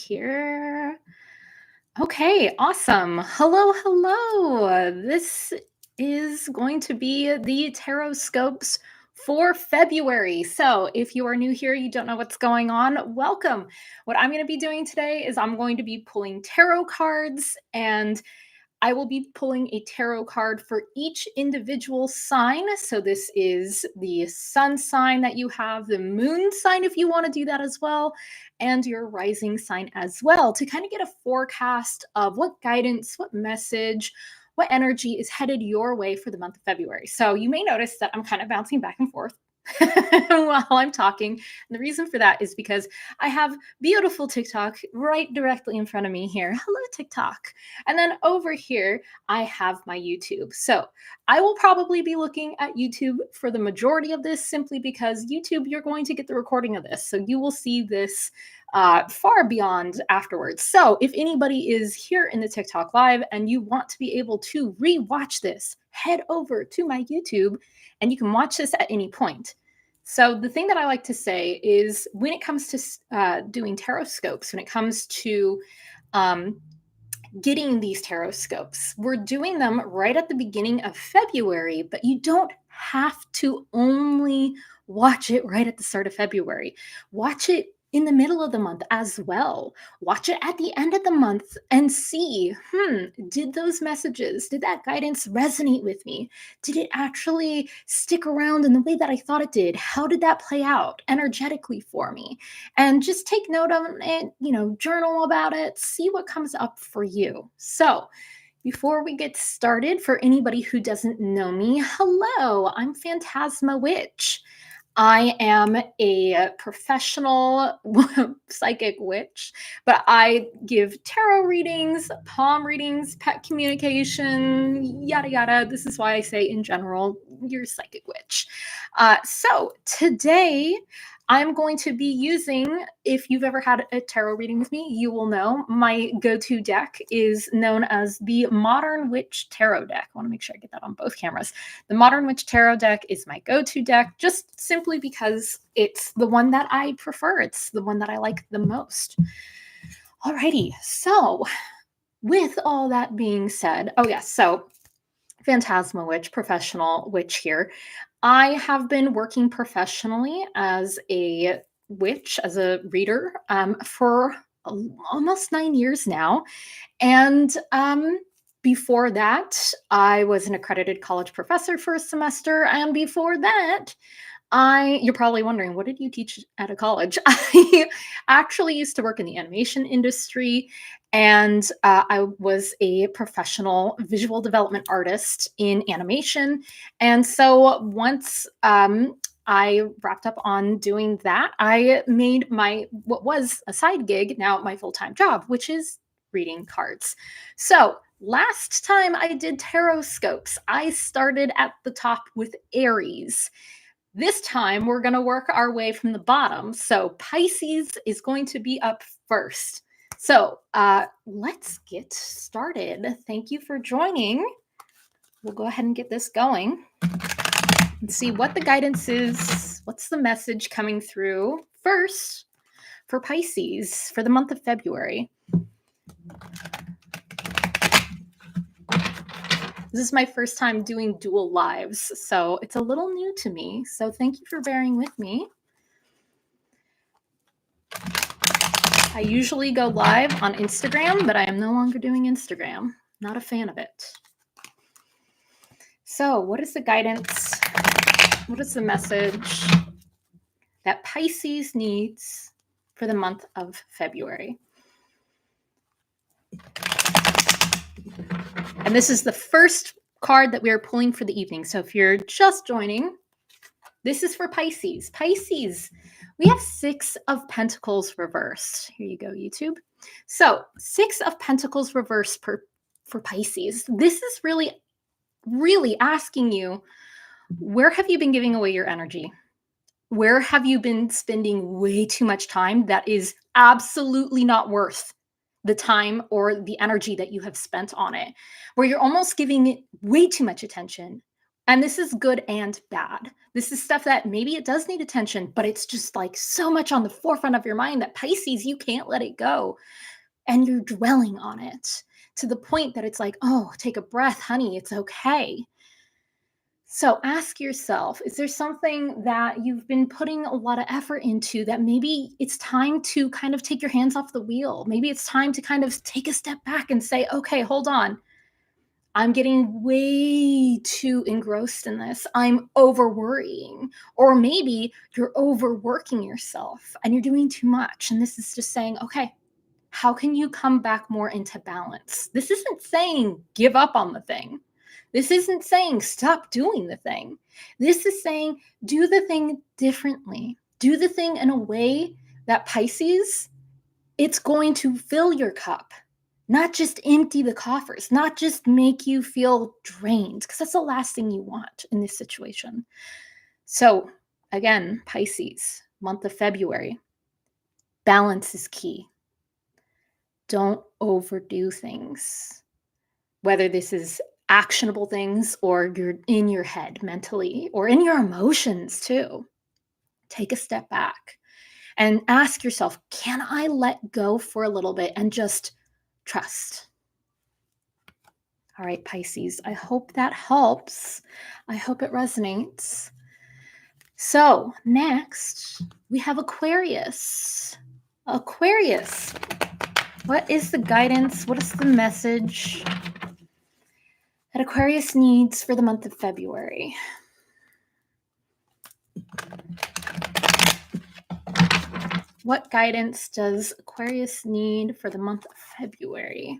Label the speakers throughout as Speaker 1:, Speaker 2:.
Speaker 1: here. Okay, awesome. Hello, hello. This is going to be the tarot scopes for February. So, if you are new here, you don't know what's going on, welcome. What I'm going to be doing today is I'm going to be pulling tarot cards, and I will be pulling a tarot card for each individual sign. So, this is the sun sign that you have, the moon sign, if you want to do that as well, and your rising sign as well, to kind of get a forecast of what guidance, what message, what energy is headed your way for the month of February. So, you may notice that I'm kind of bouncing back and forth while I'm talking. And the reason for that is because I have beautiful TikTok right directly in front of me here. Hello, TikTok. And then over here, I have my YouTube. So I will probably be looking at YouTube for the majority of this simply because YouTube, you're going to get the recording of this. So you will see this far beyond afterwards. So if anybody is here in the TikTok live and you want to be able to rewatch this, head over to my YouTube and you can watch this at any point. So the thing that I like to say is when it comes to doing tarot scopes, when it comes to getting these tarot scopes, we're doing them right at the beginning of February, but you don't have to only watch it right at the start of February. Watch it in the middle of the month as well. Watch it at the end of the month and see, did those messages, did that guidance resonate with me? Did it actually stick around in the way that I thought it did? How did that play out energetically for me? And just take note of it, journal about it, see what comes up for you. So, before we get started, for anybody who doesn't know me, hello, I'm Phantasma Witch. I am a professional psychic witch, but I give tarot readings, palm readings, pet communication, yada yada. This is why I say, in general, you're a psychic witch. So today, I'm going to be using, if you've ever had a tarot reading with me, you will know my go-to deck is known as the Modern Witch Tarot deck. I want to make sure I get that on both cameras. The Modern Witch Tarot deck is my go-to deck, just simply because it's the one that I prefer. It's the one that I like the most. Alrighty, so with all that being said, so Phantasma Witch, professional witch here. I have been working professionally as a witch, as a reader, for almost 9 years now. And before that, I was an accredited college professor for a semester. And before that, you're probably wondering, what did you teach at a college? I actually used to work in the animation industry, and I was a professional visual development artist in animation. And so once I wrapped up on doing that, I made what was a side gig, now my full-time job, which is reading cards. So last time I did tarot scopes, I started at the top with Aries. This time, we're going to work our way from the bottom. So Pisces is going to be up first. So let's get started. Thank you for joining. We'll go ahead and get this going and see what the guidance is. What's the message coming through first for Pisces for the month of February? This is my first time doing dual lives, so it's a little new to me. So thank you for bearing with me. I usually go live on Instagram, but I am no longer doing Instagram. Not a fan of it. So what is the guidance? What is the message that Pisces needs for the month of February? And this is the first card that we are pulling for the evening. So if you're just joining, this is for Pisces. Pisces, we have 6 of Pentacles reversed. Here you go, YouTube. So 6 of Pentacles reversed for Pisces. This is really, really asking you, where have you been giving away your energy? Where have you been spending way too much time that is absolutely not worth the time or the energy that you have spent on it, where you're almost giving it way too much attention, And this is good and bad. This is stuff that maybe it does need attention, but it's just like so much on the forefront of your mind that Pisces, you can't let it go. And you're dwelling on it to the point that it's like, oh, take a breath, honey, it's okay. So ask yourself, is there something that you've been putting a lot of effort into that maybe it's time to kind of take your hands off the wheel? Maybe it's time to kind of take a step back and say, okay, hold on. I'm getting way too engrossed in this. I'm over worrying. Or maybe you're overworking yourself and you're doing too much. And this is just saying, okay, how can you come back more into balance? This isn't saying give up on the thing. This isn't saying stop doing the thing. This is saying do the thing differently. Do the thing in a way that Pisces, it's going to fill your cup, not just empty the coffers, not just make you feel drained, because that's the last thing you want in this situation. So, again, Pisces, month of February, balance is key. Don't overdo things, whether this is actionable things or you're in your head mentally or in your emotions too. Take a step back and ask yourself, can I let go for a little bit and just trust? All right, Pisces, I hope that helps. I hope it resonates. So, next, we have Aquarius. Aquarius, what is the guidance? What is the message that Aquarius needs for the month of February? What guidance does Aquarius need for the month of February?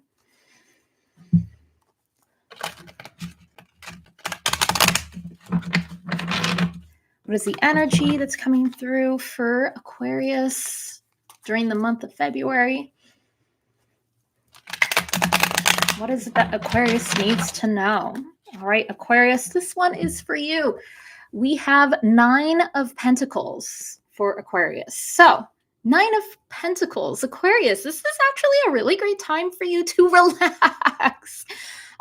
Speaker 1: What is the energy that's coming through for Aquarius during the month of February? What is it that Aquarius needs to know? All right, Aquarius, this one is for you. We have 9 of Pentacles for Aquarius. So, 9 of Pentacles, Aquarius, this is actually a really great time for you to relax.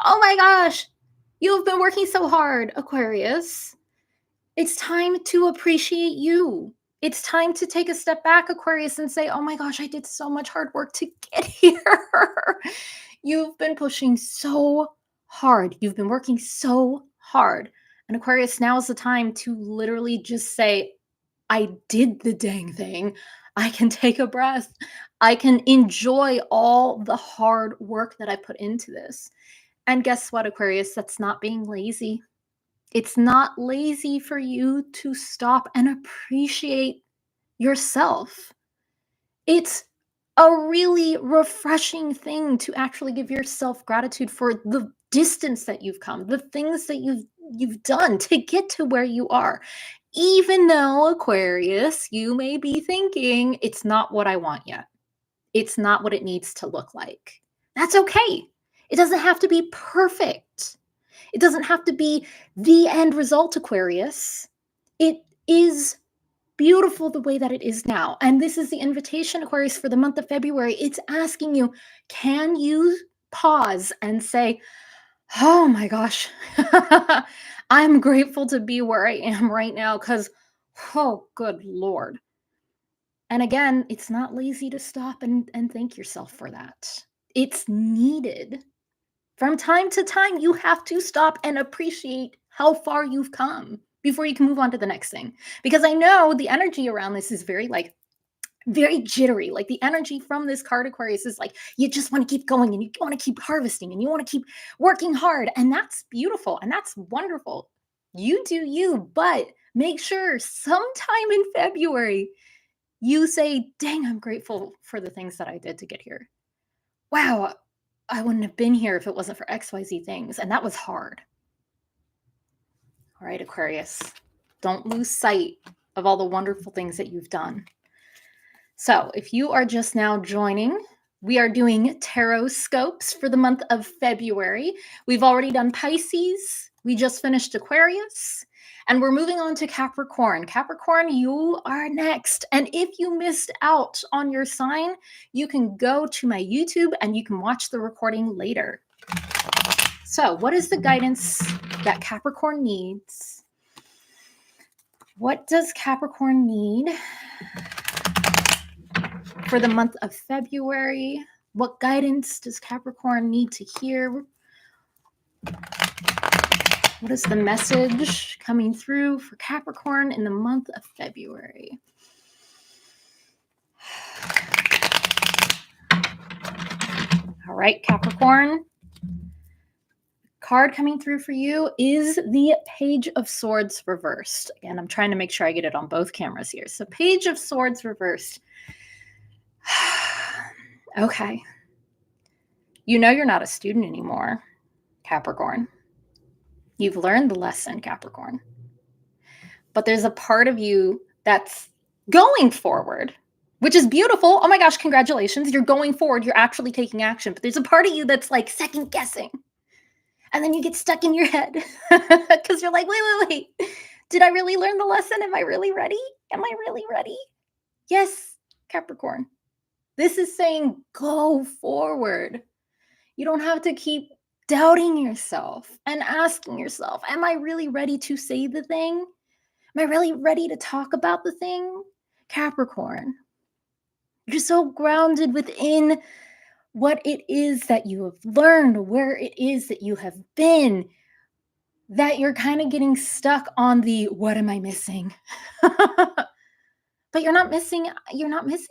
Speaker 1: Oh my gosh, you've been working so hard, Aquarius. It's time to appreciate you. It's time to take a step back, Aquarius, and say, oh my gosh, I did so much hard work to get here. You've been pushing so hard. You've been working so hard. And Aquarius, now is the time to literally just say, I did the dang thing. I can take a breath. I can enjoy all the hard work that I put into this. And guess what, Aquarius? That's not being lazy. It's not lazy for you to stop and appreciate yourself. It's a really refreshing thing to actually give yourself gratitude for the distance that you've come, the things that you've done to get to where you are. Even though, Aquarius, you may be thinking it's not what I want yet. It's not what it needs to look like. That's okay. It doesn't have to be perfect. It doesn't have to be the end result, Aquarius. It is beautiful the way that it is now. And this is the invitation, Aquarius, for the month of February. It's asking you, can you pause and say, oh my gosh, I'm grateful to be where I am right now because, oh, good Lord. And again, it's not lazy to stop and thank yourself for that. It's needed. From time to time, you have to stop and appreciate how far you've come before you can move on to the next thing. Because I know the energy around this is very jittery. Like the energy from this card, Aquarius, is like you just want to keep going and you want to keep harvesting and you want to keep working hard. And that's beautiful and that's wonderful. You do you, but make sure sometime in February you say, dang, I'm grateful for the things that I did to get here. Wow, I wouldn't have been here if it wasn't for XYZ things. And that was hard. All right, Aquarius, don't lose sight of all the wonderful things that you've done. So if you are just now joining, we are doing tarot scopes for the month of February. We've already done Pisces. We just finished Aquarius. And we're moving on to Capricorn. Capricorn, you are next. And if you missed out on your sign, you can go to my YouTube and you can watch the recording later. So what is the guidance that Capricorn needs. What does Capricorn need for the month of February? What guidance does Capricorn need to hear? What is the message coming through for Capricorn in the month of February? All right, Capricorn. Card coming through for you is the Page of Swords reversed. Again, I'm trying to make sure I get it on both cameras here. So Page of Swords reversed. Okay. You know you're not a student anymore, Capricorn. You've learned the lesson, Capricorn. But there's a part of you that's going forward, which is beautiful. Oh my gosh, congratulations. You're going forward. You're actually taking action. But there's a part of you that's like second guessing. And then you get stuck in your head because you're like, wait. Did I really learn the lesson? Am I really ready? Am I really ready? Yes, Capricorn. This is saying go forward. You don't have to keep doubting yourself and asking yourself, am I really ready to say the thing? Am I really ready to talk about the thing? Capricorn, you're so grounded within what it is that you have learned, where it is that you have been, that you're kind of getting stuck on the what am I missing? But you're not missing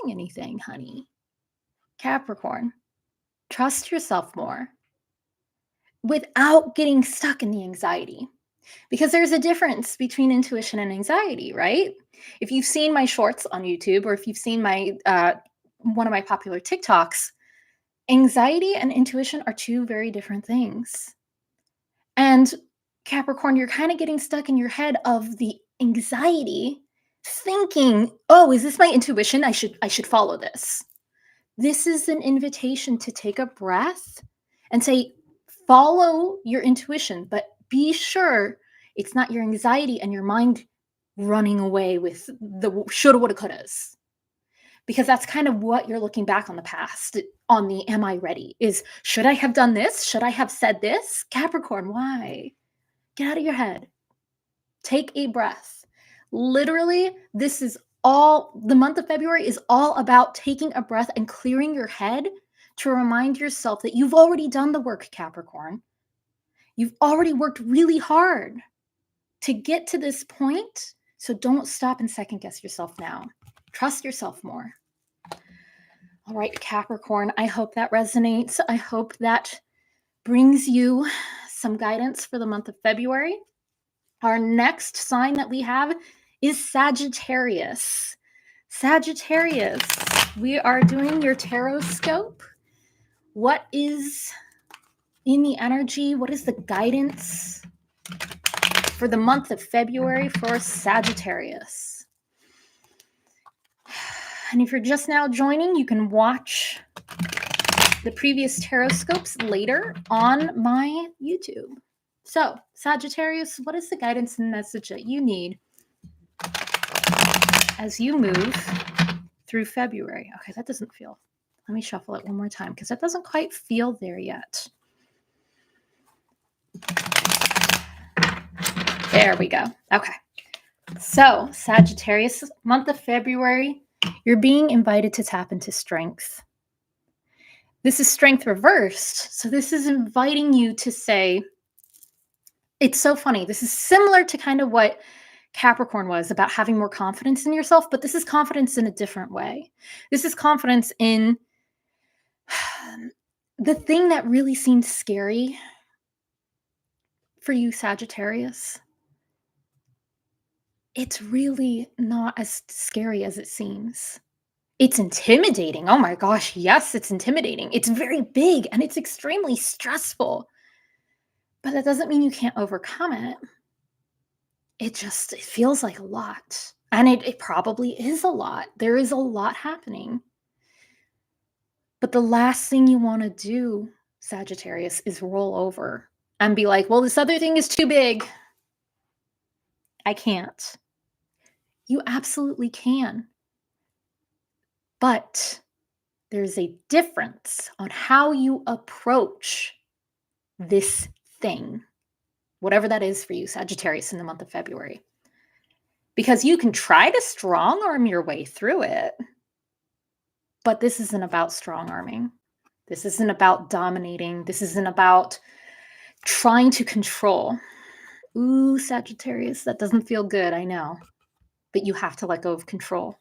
Speaker 1: anything, honey. Capricorn, trust yourself more without getting stuck in the anxiety. Because there's a difference between intuition and anxiety, right? If you've seen my shorts on YouTube or if you've seen my one of my popular TikToks, anxiety and intuition are two very different things. And Capricorn, you're kind of getting stuck in your head of the anxiety, thinking, "Oh, is this my intuition? I should follow this." This is an invitation to take a breath and say, "Follow your intuition, but be sure it's not your anxiety and your mind running away with the shoulda, woulda, couldas." Because that's kind of what you're looking back on the past, on the am I ready? Is should I have done this? Should I have said this? Capricorn, why? Get out of your head. Take a breath. Literally, this is all the month of February is all about taking a breath and clearing your head to remind yourself that you've already done the work, Capricorn. You've already worked really hard to get to this point. So don't stop and second guess yourself now. Trust yourself more. All right, Capricorn, I hope that resonates. I hope that brings you some guidance for the month of February. Our next sign that we have is Sagittarius. Sagittarius, we are doing your tarot scope. What is in the energy? What is the guidance for the month of February for Sagittarius? And if you're just now joining, you can watch the previous tarot scopes later on my YouTube. So, Sagittarius, what is the guidance and message that you need as you move through February? Okay, that doesn't feel. Let me shuffle it one more time because that doesn't quite feel there yet. There we go. Okay. So, Sagittarius, month of February, you're being invited to tap into strength. This is strength reversed. So, this is inviting you to say, it's so funny. This is similar to kind of what Capricorn was about having more confidence in yourself, but this is confidence in a different way. This is confidence in the thing that really seems scary for you, Sagittarius. It's really not as scary as it seems. It's intimidating. Oh my gosh, yes, it's intimidating. It's very big and it's extremely stressful. But that doesn't mean you can't overcome it. It feels like a lot. And it probably is a lot. There is a lot happening. But the last thing you want to do, Sagittarius, is roll over and be like, well, this other thing is too big. I can't. You absolutely can. But there's a difference on how you approach this thing, whatever that is for you, Sagittarius, in the month of February. Because you can try to strong arm your way through it, but this isn't about strong arming. This isn't about dominating. This isn't about trying to control. Ooh, Sagittarius, that doesn't feel good, I know. But you have to let go of control.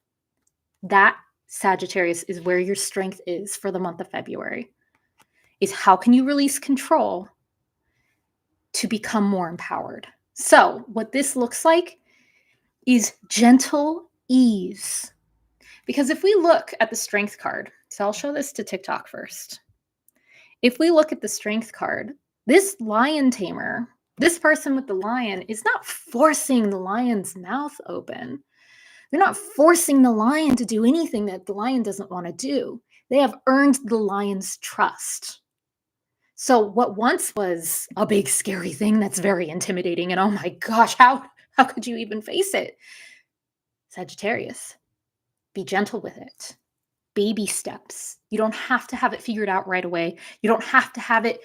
Speaker 1: That, Sagittarius, is where your strength is for the month of February. Is how can you release control to become more empowered? So, what this looks like is gentle ease. Because if we look at the strength card, so I'll show this to TikTok first. If we look at the strength card, this lion tamer, this person with the lion, is not forcing the lion's mouth open. They're not forcing the lion to do anything that the lion doesn't want to do. They have earned the lion's trust. So what once was a big scary thing that's very intimidating and oh my gosh, how could you even face it? Sagittarius, be gentle with it. Baby steps. You don't have to have it figured out right away. You don't have to have it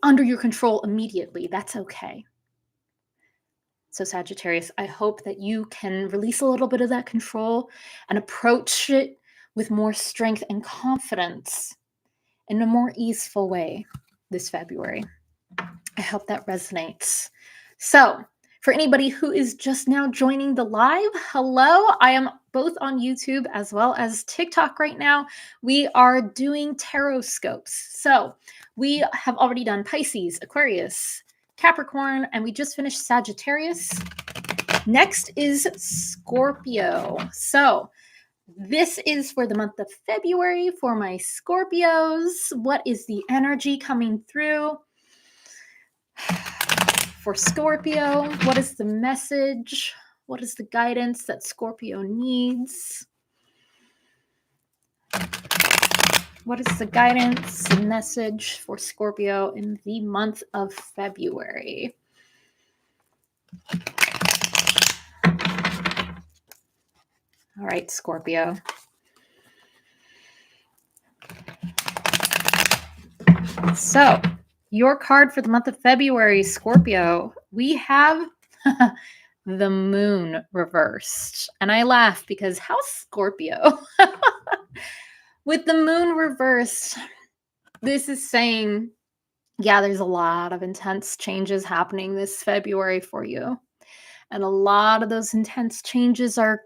Speaker 1: under your control immediately. That's okay. So Sagittarius, I hope that you can release a little bit of that control and approach it with more strength and confidence in a more easeful way this February. I hope that resonates. So, for anybody who is just now joining the live, hello. I am both on YouTube as well as TikTok right now. We are doing tarot scopes. So, we have already done Pisces, Aquarius, Capricorn, and we just finished Sagittarius. Next is Scorpio. So, this is for the month of February for my Scorpios. What is the energy coming through for Scorpio? What is the message? What is the guidance that Scorpio needs? What is the guidance and message for Scorpio in the month of February? All right, Scorpio. So, your card for the month of February, Scorpio, we have the moon reversed. And I laugh because how Scorpio? With the moon reversed, this is saying, yeah, there's a lot of intense changes happening this February for you. And a lot of those intense changes are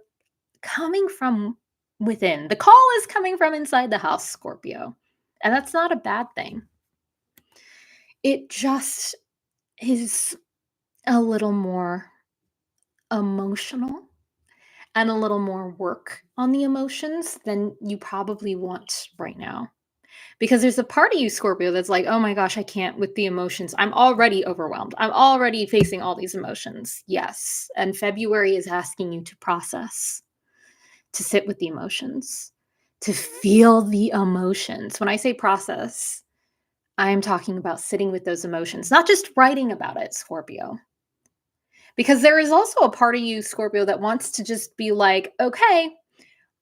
Speaker 1: coming from within. The call is coming from inside the house, Scorpio. And that's not a bad thing. It just is a little more emotional and a little more work on the emotions than you probably want right now. Because there's a part of you, Scorpio, that's like, oh my gosh, I can't with the emotions. I'm already overwhelmed. I'm already facing all these emotions. Yes. And February is asking you to process, to sit with the emotions, to feel the emotions. When I say process, I'm talking about sitting with those emotions, not just writing about it, Scorpio. Because there is also a part of you, Scorpio, that wants to just be like, okay,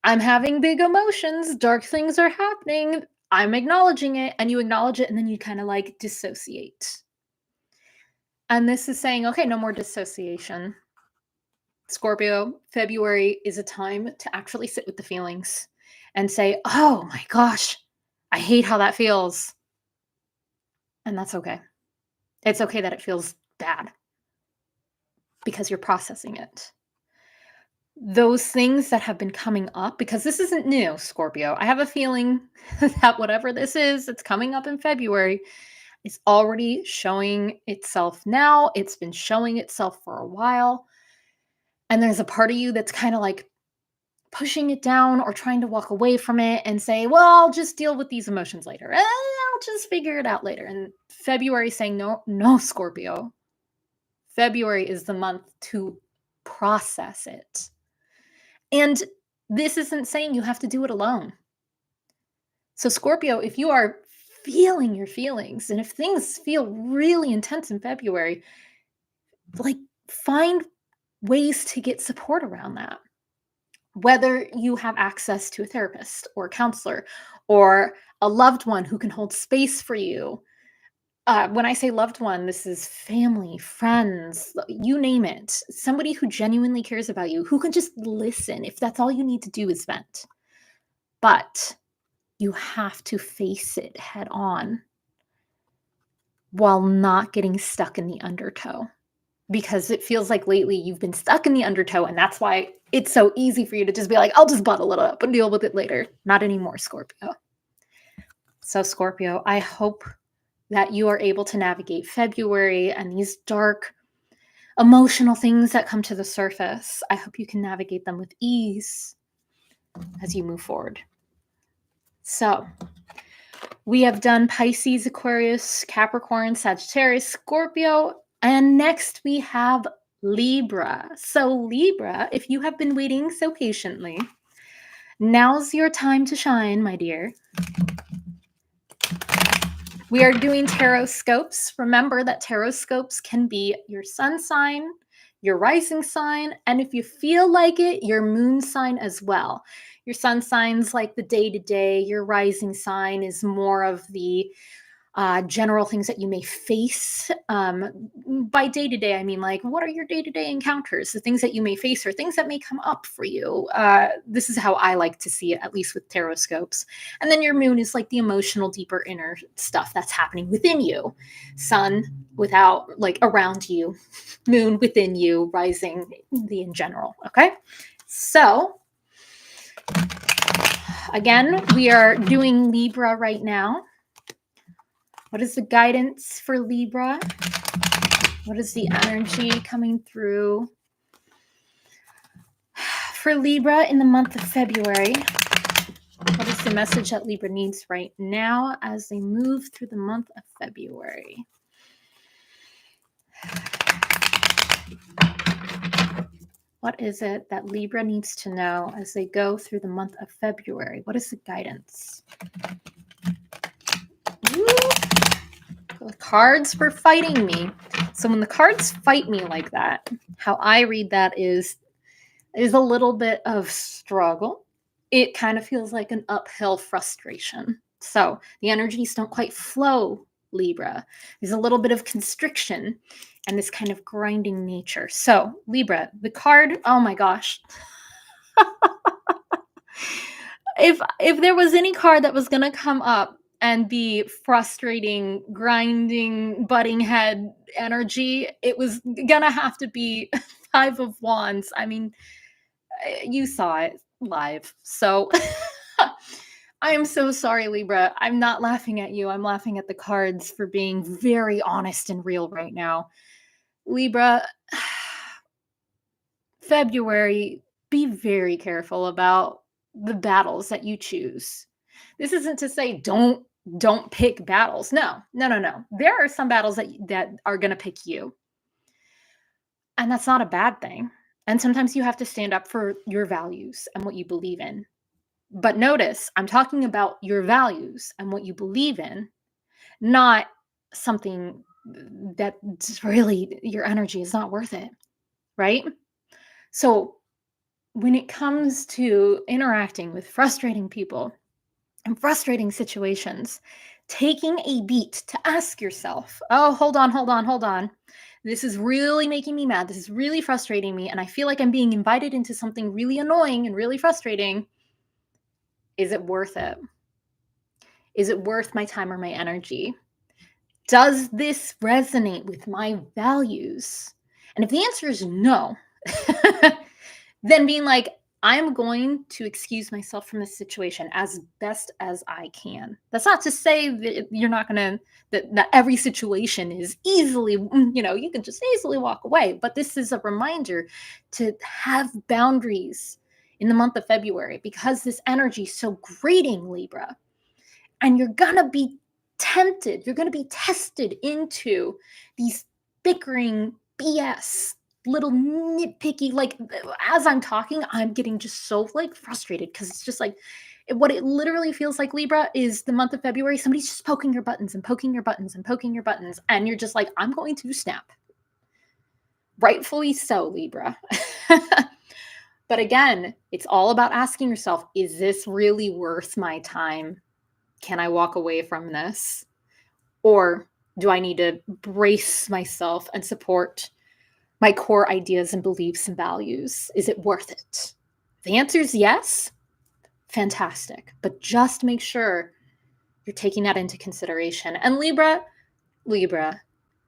Speaker 1: I'm having big emotions, dark things are happening, I'm acknowledging it, and you acknowledge it, and then you kind of like dissociate. And this is saying, okay, no more dissociation. Scorpio, February is a time to actually sit with the feelings and say, oh my gosh, I hate how that feels. And that's okay. It's okay that it feels bad because you're processing it. Those things that have been coming up, because this isn't new, Scorpio. I have a feeling that whatever this is, it's coming up in February, is already showing itself now. It's been showing itself for a while. And there's a part of you that's kind of like pushing it down or trying to walk away from it and say, well, I'll just deal with these emotions later. I'll just figure it out later. And February saying, no, Scorpio. February is the month to process it. And this isn't saying you have to do it alone. So, Scorpio, if you are feeling your feelings and if things feel really intense in February, like find ways to get support around that. Whether you have access to a therapist or a counselor or a loved one who can hold space for you, When I say loved one, this is family, friends, you name it. Somebody who genuinely cares about you, who can just listen if that's all you need to do is vent. But you have to face it head on while not getting stuck in the undertow. Because it feels like lately you've been stuck in the undertow, and that's why it's so easy for you to just be like, I'll just bottle it up and deal with it later. Not anymore, Scorpio. So, Scorpio, I hope that you are able to navigate February and these dark emotional things that come to the surface. I hope you can navigate them with ease as you move forward. So, we have done Pisces, Aquarius, Capricorn, Sagittarius, Scorpio, and next we have Libra. So, Libra, if you have been waiting so patiently, now's your time to shine, my dear. We are doing tarot scopes. Remember that tarot scopes can be your sun sign, your rising sign, and if you feel like it, your moon sign as well. Your sun sign's like the day to day, your rising sign is more of the general things that you may face. By day to day, I mean like what are your day to day encounters, the things that you may face or things that may come up for you. This is how I like to see it, at least with tarot scopes. And then your moon is like the emotional, deeper inner stuff that's happening within you. Sun without, like around you, moon within you, rising the in general. Okay. So again, we are doing Libra right now. What is the guidance for Libra? What is the energy coming through for Libra in the month of February? What is the message that Libra needs right now as they move through the month of February? What is it that Libra needs to know as they go through the month of February? What is the guidance? Ooh. The cards were fighting me. So when the cards fight me like that, how I read that is a little bit of struggle. It kind of feels like an uphill frustration. So the energies don't quite flow, Libra. There's a little bit of constriction and this kind of grinding nature. So, Libra, the card, oh my gosh. if there was any card that was going to come up and be frustrating, grinding, butting head energy, it was gonna have to be Five of Wands. I mean, you saw it live. So I am so sorry, Libra. I'm not laughing at you. I'm laughing at the cards for being very honest and real right now. Libra, February, be very careful about the battles that you choose. This isn't to say don't pick battles. No. There are some battles that are going to pick you. And that's not a bad thing. And sometimes you have to stand up for your values and what you believe in. But notice, I'm talking about your values and what you believe in, not something that really your energy is not worth it, right? So when it comes to interacting with frustrating people and frustrating situations, taking a beat to ask yourself, oh, hold on. This is really making me mad. This is really frustrating me. And I feel like I'm being invited into something really annoying and really frustrating. Is it worth it? Is it worth my time or my energy? Does this resonate with my values? And if the answer is no, then being like, I'm going to excuse myself from this situation as best as I can. That's not to say that you're not going to, that every situation is easily, you can just easily walk away. But this is a reminder to have boundaries in the month of February because this energy is so grating, Libra. And you're going to be tempted, you're going to be tested into these bickering BS little nitpicky, like as I'm talking, I'm getting just so like frustrated because it's just like what it literally feels like, Libra, is the month of February. Somebody's just poking your buttons and poking your buttons and poking your buttons, and you're just like, I'm going to snap. Rightfully so, Libra. But again, it's all about asking yourself, is this really worth my time? Can I walk away from this? Or Do I need to brace myself and support my core ideas and beliefs and values? Is it worth it? The answer is yes. Fantastic. But just make sure you're taking that into consideration. And Libra,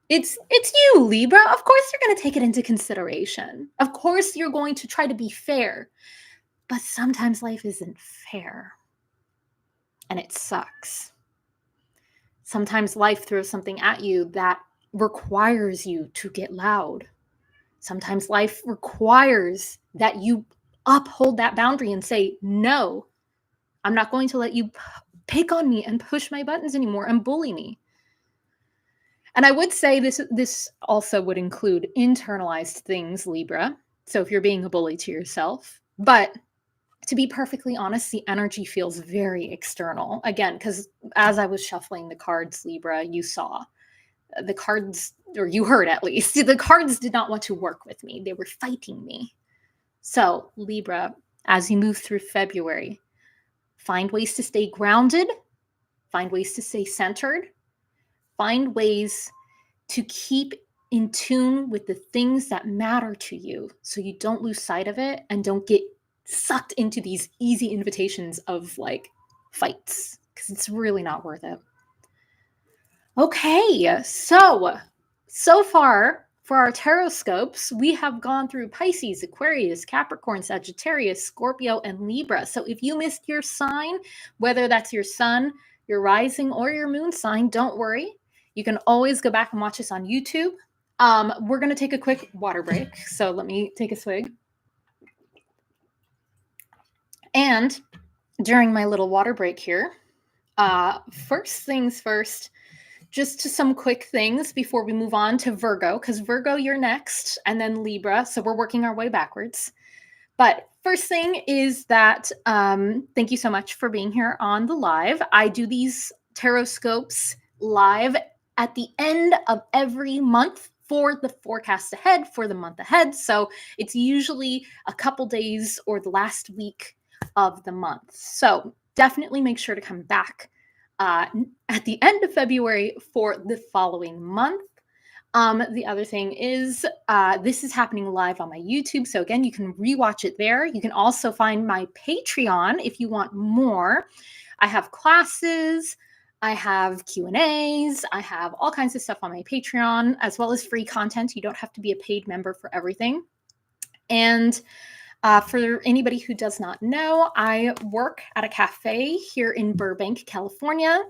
Speaker 1: it's you, Libra. Of course you're going to take it into consideration. Of course you're going to try to be fair. But sometimes life isn't fair. And it sucks. Sometimes life throws something at you that requires you to get loud. Sometimes life requires that you uphold that boundary and say, no, I'm not going to let you pick on me and push my buttons anymore and bully me. And I would say this also would include internalized things, Libra. So if you're being a bully to yourself, but to be perfectly honest, the energy feels very external. Again, because as I was shuffling the cards, Libra, you saw the cards, or you heard at least, the cards did not want to work with me. They were fighting me. So, Libra, as you move through February, find ways to stay grounded, find ways to stay centered, find ways to keep in tune with the things that matter to you so you don't lose sight of it and don't get sucked into these easy invitations of like fights, because it's really not worth it. Okay, so far for our tarot scopes, we have gone through Pisces, Aquarius, Capricorn, Sagittarius, Scorpio, and Libra. So if you missed your sign, whether that's your sun, your rising, or your moon sign, don't worry. You can always go back and watch us on YouTube. We're going to take a quick water break. So let me take a swig. And during my little water break here, first things first, just to some quick things before we move on to Virgo, because Virgo, you're next, and then Libra. So we're working our way backwards. But first thing is that thank you so much for being here on the live. I do these tarot scopes live at the end of every month for the forecast ahead for the month ahead. So it's usually a couple days or the last week of the month. So definitely make sure to come back at the end of February for the following month. The other thing is this is happening live on my YouTube. So again, you can rewatch it there. You can also find my Patreon if you want more. I have classes, I have Q&As, I have all kinds of stuff on my Patreon, as well as free content. You don't have to be a paid member for everything. And for anybody who does not know, I work at a cafe here in Burbank, California.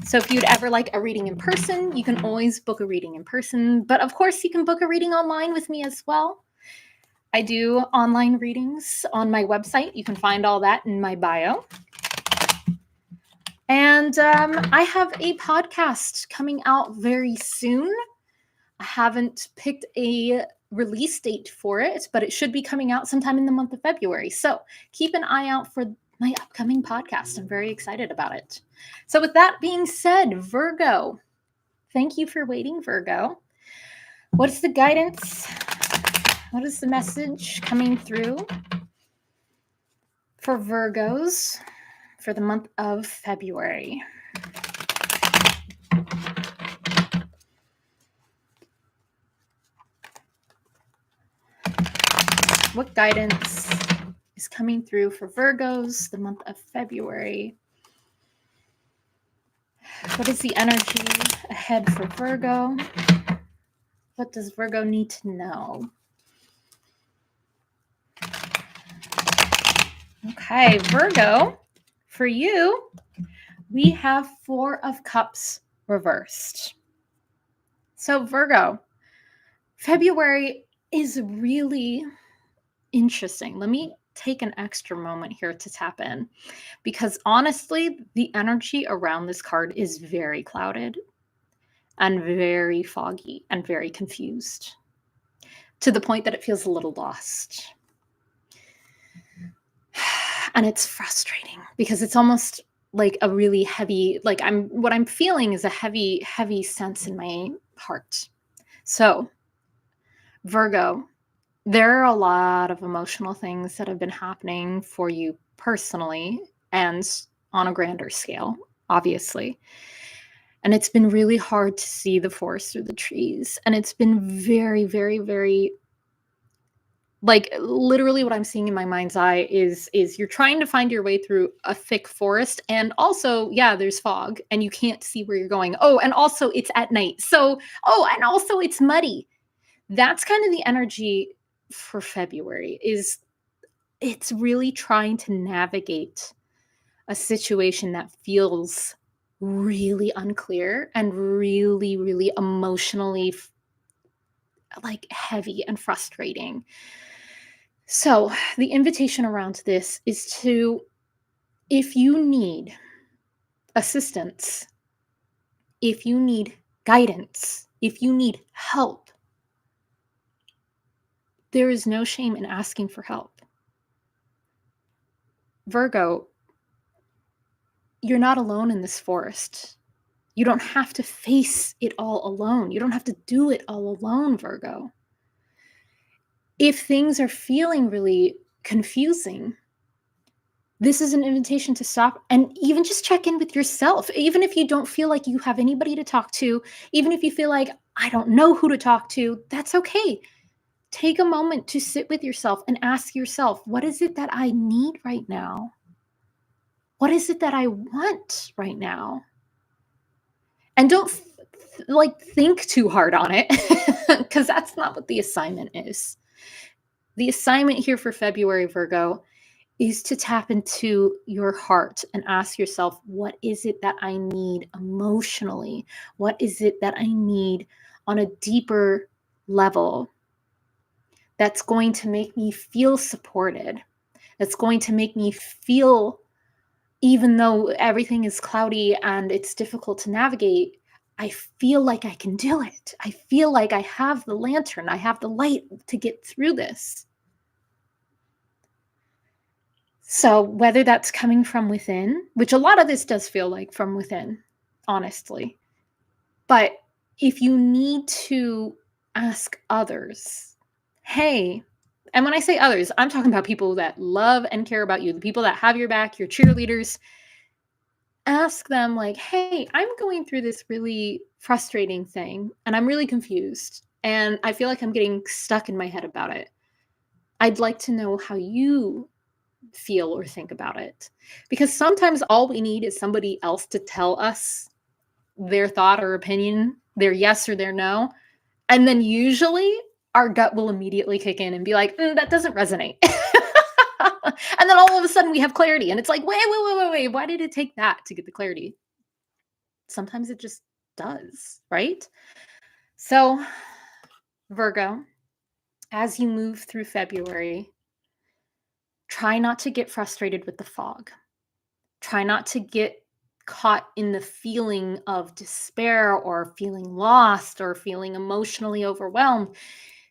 Speaker 1: So if you'd ever like a reading in person, you can always book a reading in person. But of course, you can book a reading online with me as well. I do online readings on my website. You can find all that in my bio. And I have a podcast coming out very soon. I haven't picked a release date for it, but it should be coming out sometime in the month of February. So keep an eye out for my upcoming podcast. I'm very excited about it. So with that being said, Virgo, thank you for waiting, Virgo. What is the guidance? What is the message coming through for Virgos for the month of February? What guidance is coming through for Virgos the month of February? What is the energy ahead for Virgo? What does Virgo need to know? Okay, Virgo, for you, we have Four of Cups reversed. So Virgo, February is really interesting. Let me take an extra moment here to tap in, because honestly, the energy around this card is very clouded and very foggy and very confused, to the point that it feels a little lost. And it's frustrating because it's almost like a really heavy, like what I'm feeling is a heavy sense in my heart. So Virgo, there are a lot of emotional things that have been happening for you personally and on a grander scale, obviously. And it's been really hard to see the forest through the trees. And it's been very, very, very, like, literally what I'm seeing in my mind's eye is you're trying to find your way through a thick forest, and also, yeah, there's fog and you can't see where you're going. Oh, and also it's at night. So, oh, and also it's muddy. That's kind of the energy for February, is it's really trying to navigate a situation that feels really unclear and really, really emotionally like heavy and frustrating. So, the invitation around this is to, if you need assistance, if you need guidance, if you need help, there is no shame in asking for help. Virgo, you're not alone in this forest. You don't have to face it all alone. You don't have to do it all alone, Virgo. If things are feeling really confusing, this is an invitation to stop and even just check in with yourself. Even if you don't feel like you have anybody to talk to, even if you feel like, I don't know who to talk to, that's okay. Take a moment to sit with yourself and ask yourself, what is it that I need right now? What is it that I want right now? And don't like think too hard on it, because that's not what the assignment is. The assignment here for February, Virgo, is to tap into your heart and ask yourself, what is it that I need emotionally? What is it that I need on a deeper level that's going to make me feel supported? That's going to make me feel, even though everything is cloudy and it's difficult to navigate, I feel like I can do it. I feel like I have the lantern, I have the light to get through this. So, whether that's coming from within, which a lot of this does feel like from within, honestly, but if you need to ask others, hey, and when I say others, I'm talking about people that love and care about you, the people that have your back, your cheerleaders. Ask them, like, hey, I'm going through this really frustrating thing and I'm really confused and I feel like I'm getting stuck in my head about it. I'd like to know how you feel or think about it. Because sometimes all we need is somebody else to tell us their thought or opinion, their yes or their no. And then usually our gut will immediately kick in and be like, that doesn't resonate. And then all of a sudden we have clarity. And it's like, wait. Why did it take that to get the clarity? Sometimes it just does, right? So, Virgo, as you move through February, try not to get frustrated with the fog. Try not to get caught in the feeling of despair or feeling lost or feeling emotionally overwhelmed.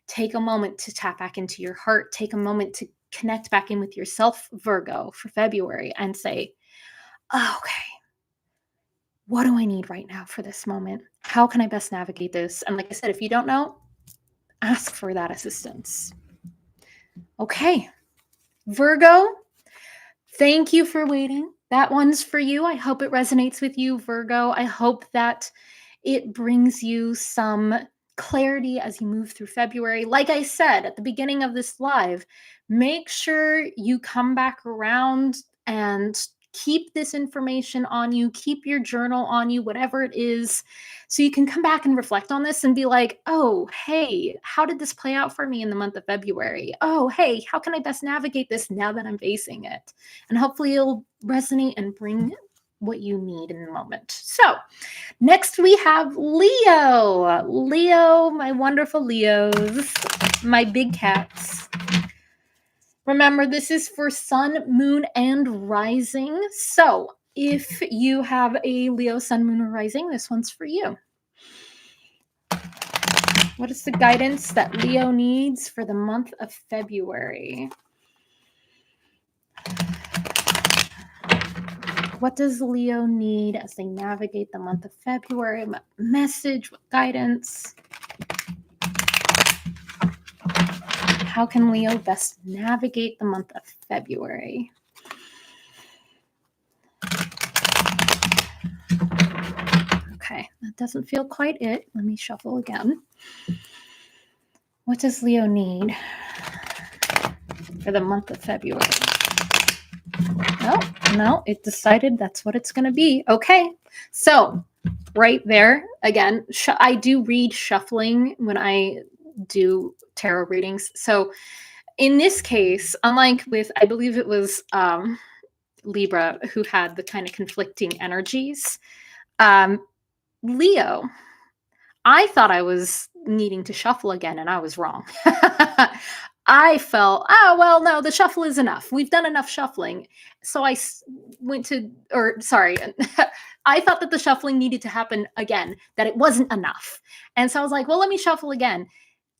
Speaker 1: Take a moment to tap back into your heart. Take a moment to connect back in with yourself, Virgo, for February and say, oh, okay, what do I need right now for this moment? How can I best navigate this? And like I said, if you don't know, ask for that assistance. Okay, Virgo, thank you for waiting. That one's for you. I hope it resonates with you, Virgo. I hope that it brings you some clarity as you move through February. Like I said at the beginning of this live, make sure you come back around and keep this information on you, keep your journal on you, whatever it is, so you can come back and reflect on this and be like, oh, hey, how did this play out for me in the month of February? Oh, hey, how can I best navigate this now that I'm facing it? And hopefully it'll resonate and bring what you need in the moment. So, next we have Leo. Leo, my wonderful Leos, my big cats. Remember, this is for sun, moon, and rising. So, if you have a Leo, sun, moon, or rising, this one's for you. What is the guidance that Leo needs for the month of February? What does Leo need as they navigate the month of February? What message, what guidance? How can Leo best navigate the month of February? Okay. doesn't feel quite it. Let me shuffle again. What does Leo need for the month of February? No, it decided that's what it's going to be. Okay, so right there, again, I do read shuffling when I do tarot readings. So in this case, unlike with, I believe it was Libra who had the kind of conflicting energies, Leo, I thought I was needing to shuffle again, and I was wrong. I felt, oh, well, no, the shuffle is enough. We've done enough shuffling. So I went to, or sorry, I thought that the shuffling needed to happen again, that it wasn't enough. And so I was like, well, let me shuffle again.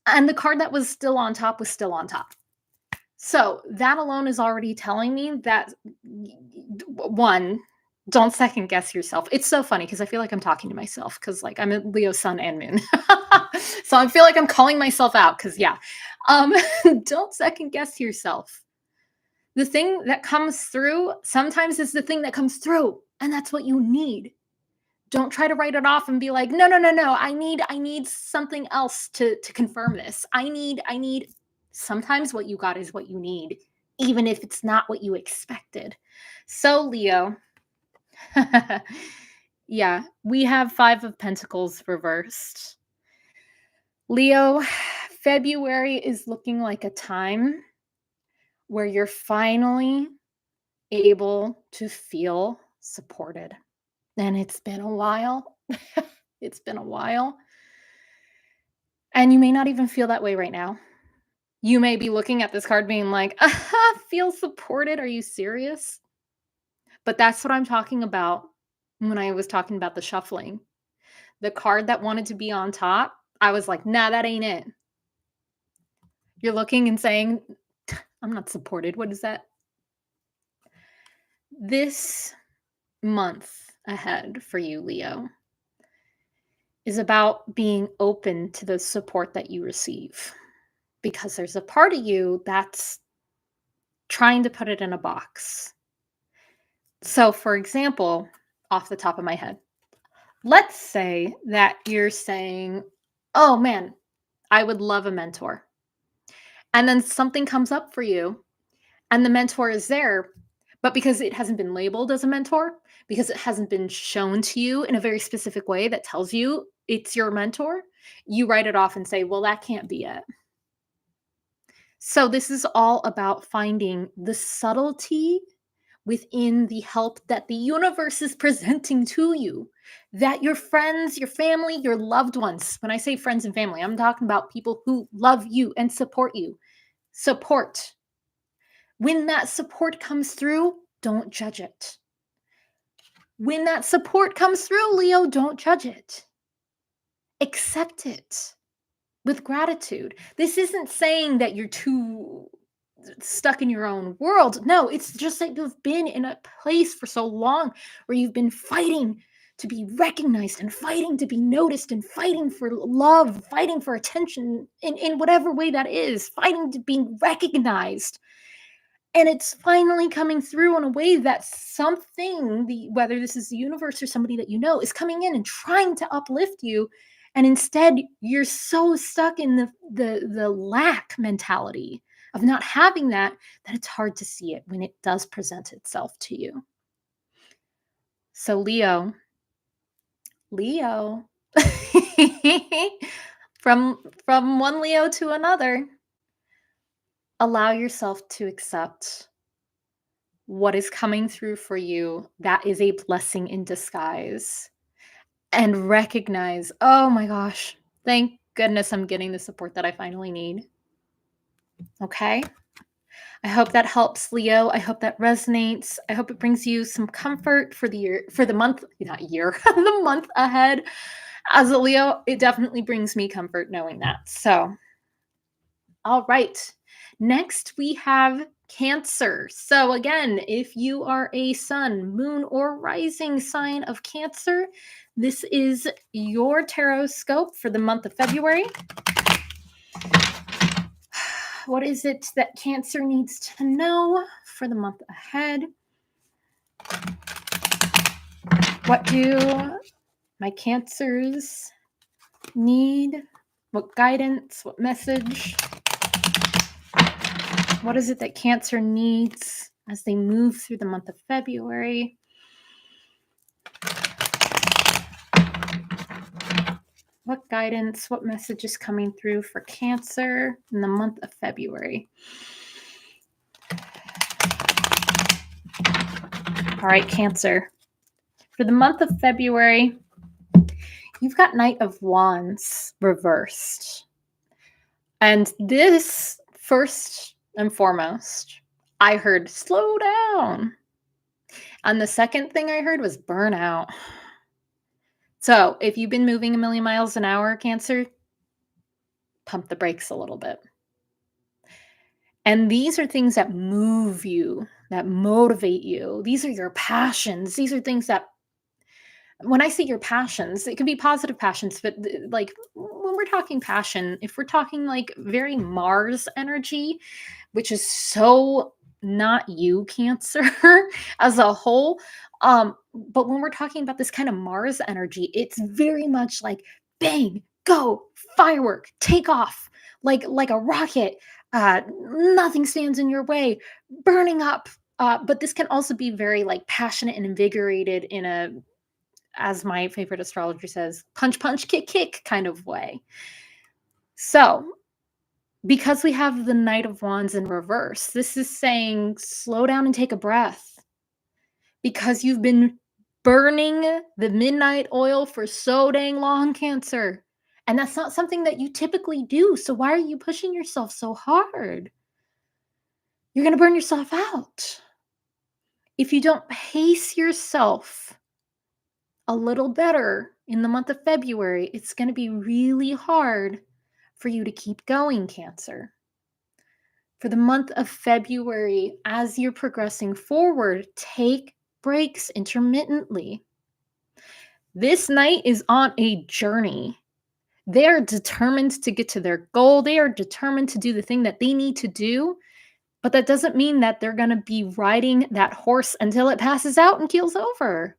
Speaker 1: And the card that was still on top was still on top. So that alone is already telling me that, one, don't second guess yourself. It's so funny because I feel like I'm talking to myself because like I'm a Leo sun and moon. So I feel like I'm calling myself out because yeah. Don't second guess yourself. The thing that comes through sometimes is the thing that comes through, and that's what you need. Don't try to write it off and be like, no. I need something else to confirm this. I need sometimes what you got is what you need, even if it's not what you expected. So Leo, yeah, we have 5 of Pentacles reversed. Leo, February is looking like a time where you're finally able to feel supported. And it's been a while. It's been a while. And you may not even feel that way right now. You may be looking at this card being like, feel supported. Are you serious? But that's what I'm talking about when I was talking about the shuffling. The card that wanted to be on top, I was like, nah, that ain't it. You're looking and saying, I'm not supported. What is that? This month ahead for you, Leo, is about being open to the support that you receive. Because there's a part of you that's trying to put it in a box. So, for example, off the top of my head, let's say that you're saying, oh man, I would love a mentor. And then something comes up for you and the mentor is there, but because it hasn't been labeled as a mentor, because it hasn't been shown to you in a very specific way that tells you it's your mentor, you write it off and say, well, that can't be it. So this is all about finding the subtlety within the help that the universe is presenting to you, that your friends, your family, your loved ones, when I say friends and family, I'm talking about people who love you and support you. Support. When that support comes through, don't judge it. When that support comes through, Leo, don't judge it. Accept it with gratitude. This isn't saying that you're too stuck in your own world. No, it's just that you've been in a place for so long where you've been fighting to be recognized and fighting to be noticed and fighting for love, fighting for attention in whatever way that is, fighting to be recognized. And it's finally coming through in a way that something, whether this is the universe or somebody that you know, is coming in and trying to uplift you. And instead, you're so stuck in the lack mentality of not having that it's hard to see it when it does present itself to you. So Leo, from one Leo to another, allow yourself to accept what is coming through for you that is a blessing in disguise, and recognize, oh my gosh, thank goodness I'm getting the support that I finally need. Okay? I hope that helps, Leo. I hope that resonates. I hope it brings you some comfort for the year, for the month, not year, the month ahead. As a Leo, it definitely brings me comfort knowing that. So, all right. Next, we have Cancer. So again, if you are a sun, moon, or rising sign of Cancer, this is your tarot scope for the month of February. What is it that Cancer needs to know for the month ahead? What do my Cancers need? What guidance? What message? What is it that Cancer needs as they move through the month of February? What guidance, what message is coming through for Cancer in the month of February? All right, Cancer. For the month of February, you've got Knight of Wands reversed. And this, first and foremost, I heard slow down. And the second thing I heard was burnout. So if you've been moving a million miles an hour, Cancer, pump the brakes a little bit. And these are things that move you, that motivate you. These are your passions. These are things that, when I say your passions, it could be positive passions, but like when we're talking passion, if we're talking like very Mars energy, which is so not you, Cancer, as a whole. But when we're talking about this kind of Mars energy, it's very much like bang, go, firework, take off, like a rocket. Nothing stands in your way, burning up. But this can also be very like passionate and invigorated in a, as my favorite astrologer says, punch, punch, kick, kick kind of way. So because we have the Knight of Wands in reverse, this is saying slow down and take a breath, because you've been burning the midnight oil for so dang long, Cancer. And that's not something that you typically do. So why are you pushing yourself so hard? You're going to burn yourself out. If you don't pace yourself a little better in the month of February, it's going to be really hard for you to keep going, Cancer. For the month of February, as you're progressing forward, take breaks intermittently. This Knight is on a journey. They are determined to get to their goal. They are determined to do the thing that they need to do. But that doesn't mean that they're going to be riding that horse until it passes out and keels over.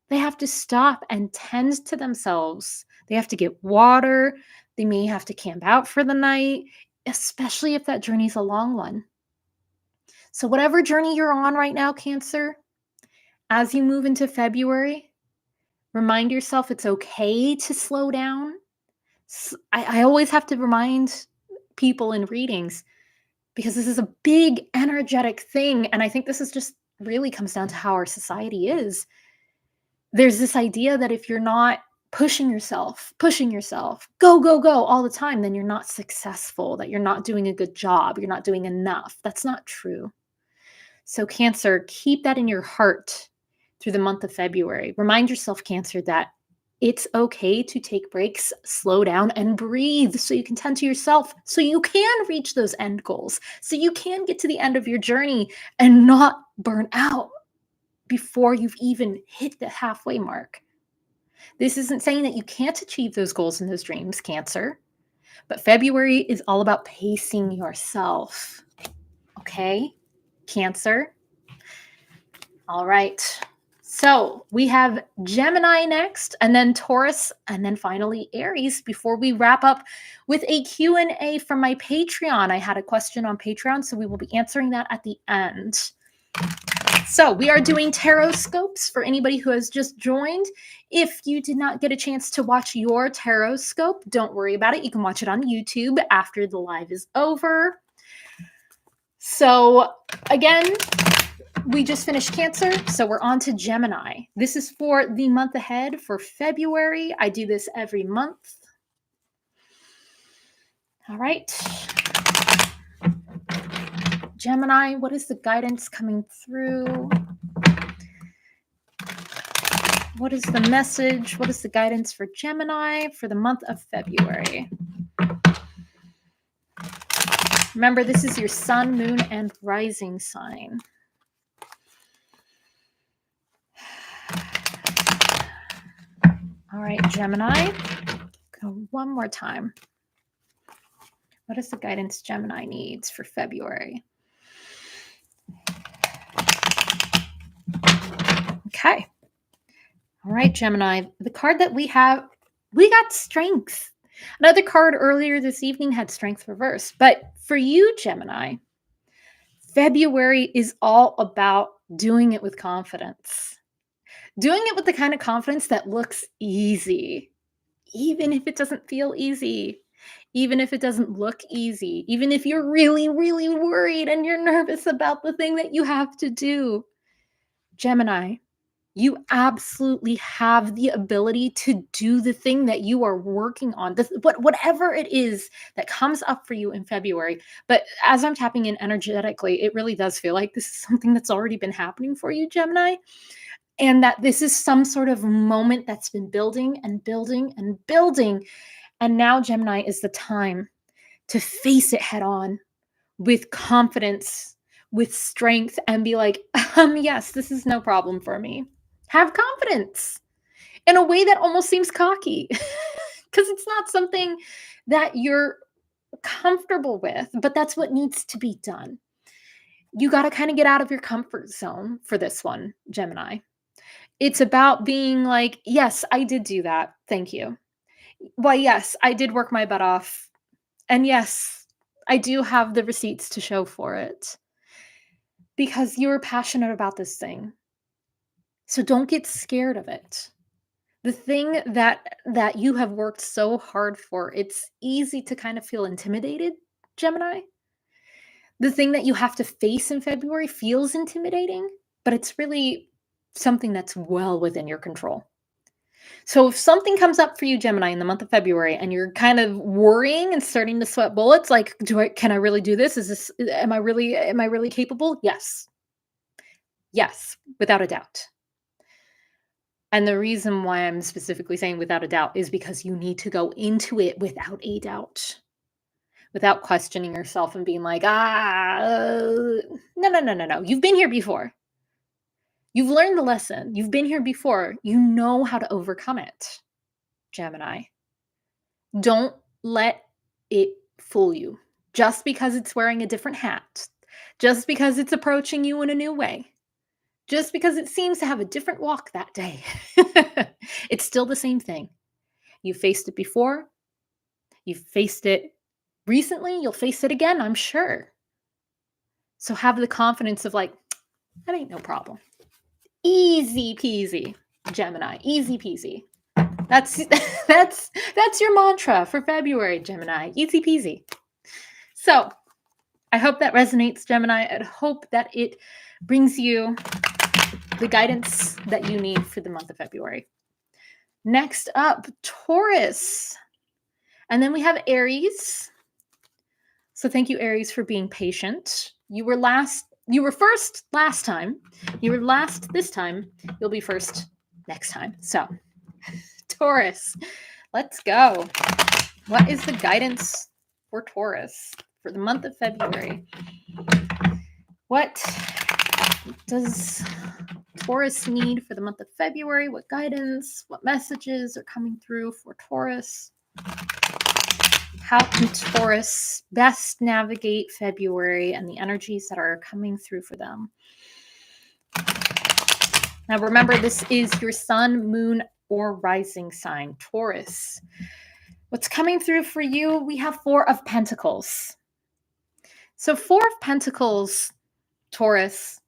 Speaker 1: They have to stop and tend to themselves. They have to get water. They may have to camp out for the night, especially if that journey's a long one. So whatever journey you're on right now, Cancer, as you move into February, remind yourself it's okay to slow down. I always have to remind people in readings, because this is a big energetic thing. And I think this is just really comes down to how our society is. There's this idea that if you're not pushing yourself, go, go, go all the time, then you're not successful, that you're not doing a good job, you're not doing enough. That's not true. So Cancer, keep that in your heart through the month of February. Remind yourself, Cancer, that it's okay to take breaks, slow down, and breathe so you can tend to yourself, so you can reach those end goals, so you can get to the end of your journey and not burn out before you've even hit the halfway mark. This isn't saying that you can't achieve those goals and those dreams, Cancer, but February is all about pacing yourself. Okay, Cancer? All right. So we have Gemini next, and then Taurus, and then finally Aries before we wrap up with a Q&A from my Patreon. I had a question on Patreon, so we will be answering that at the end. So we are doing tarot scopes for anybody who has just joined. If you did not get a chance to watch your tarot scope, don't worry about it. You can watch it on YouTube after the live is over. So again, we just finished Cancer, so we're on to Gemini. This is for the month ahead for February. I do this every month. All right. Gemini, what is the guidance coming through? What is the message? What is the guidance for Gemini for the month of February? Remember, this is your sun, moon, and rising sign. All right, Gemini, go one more time. What is the guidance Gemini needs for February? Okay. All right, Gemini. The card that we got strength. Another card earlier this evening had strength reversed. But for you, Gemini, February is all about doing it with confidence. Doing it with the kind of confidence that looks easy, even if it doesn't feel easy, even if it doesn't look easy, even if you're really, really worried and you're nervous about the thing that you have to do. Gemini, you absolutely have the ability to do the thing that you are working on. Whatever it is that comes up for you in February. But as I'm tapping in energetically, it really does feel like this is something that's already been happening for you, Gemini, and that this is some sort of moment that's been building and building and building. And now, Gemini, is the time to face it head on with confidence, with strength, and be like, yes, this is no problem for me. Have confidence in a way that almost seems cocky because it's not something that you're comfortable with, but that's what needs to be done. You got to kind of get out of your comfort zone for this one, Gemini. It's about being like, yes, I did do that. Thank you. Well, yes, I did work my butt off. And yes, I do have the receipts to show for it because you're passionate about this thing. So don't get scared of it. The thing that you have worked so hard for, it's easy to kind of feel intimidated, Gemini. The thing that you have to face in February feels intimidating, but it's really something that's well within your control. So if something comes up for you, Gemini, in the month of February, and you're kind of worrying and starting to sweat bullets, like, can I really do this? Am I really capable? Yes. Yes, without a doubt. And the reason why I'm specifically saying without a doubt is because you need to go into it without a doubt, without questioning yourself and being like, no, no, no, no, no. You've been here before. You've learned the lesson. You've been here before. You know how to overcome it, Gemini. Don't let it fool you. Just because it's wearing a different hat, just because it's approaching you in a new way, just because it seems to have a different walk that day, it's still the same thing. You faced it before, you faced it recently, you'll face it again, I'm sure. So have the confidence of like, that ain't no problem. Easy peasy, Gemini. Easy peasy. That's that's your mantra for February, Gemini. Easy peasy. So I hope that resonates, Gemini. I hope that it brings you the guidance that you need for the month of February. Next up, Taurus. And then we have Aries. So thank you, Aries, for being patient. You were first last time. You were last this time. You'll be first next time. So, Taurus, let's go. What is the guidance for Taurus for the month of February? What does Taurus need for the month of February? What guidance? What messages are coming through for Taurus? How can Taurus best navigate February and the energies that are coming through for them? Now, remember, this is your sun, moon, or rising sign, Taurus. What's coming through for you? We have Four of Pentacles. So Four of Pentacles, Taurus,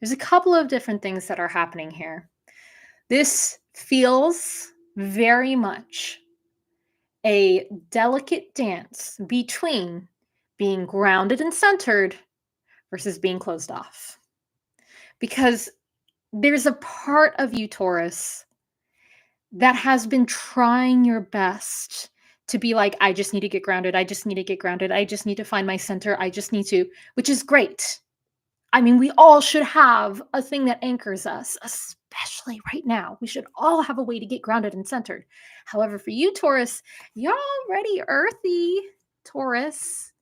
Speaker 1: there's a couple of different things that are happening here. This feels very much a delicate dance between being grounded and centered versus being closed off. Because there's a part of you, Taurus, that has been trying your best to be like, I just need to get grounded. I just need to get grounded. I just need to find my center. I just need to, which is great. I mean, we all should have a thing that anchors us, especially right now. We should all have a way to get grounded and centered. However, for you, Taurus, you're already earthy, Taurus.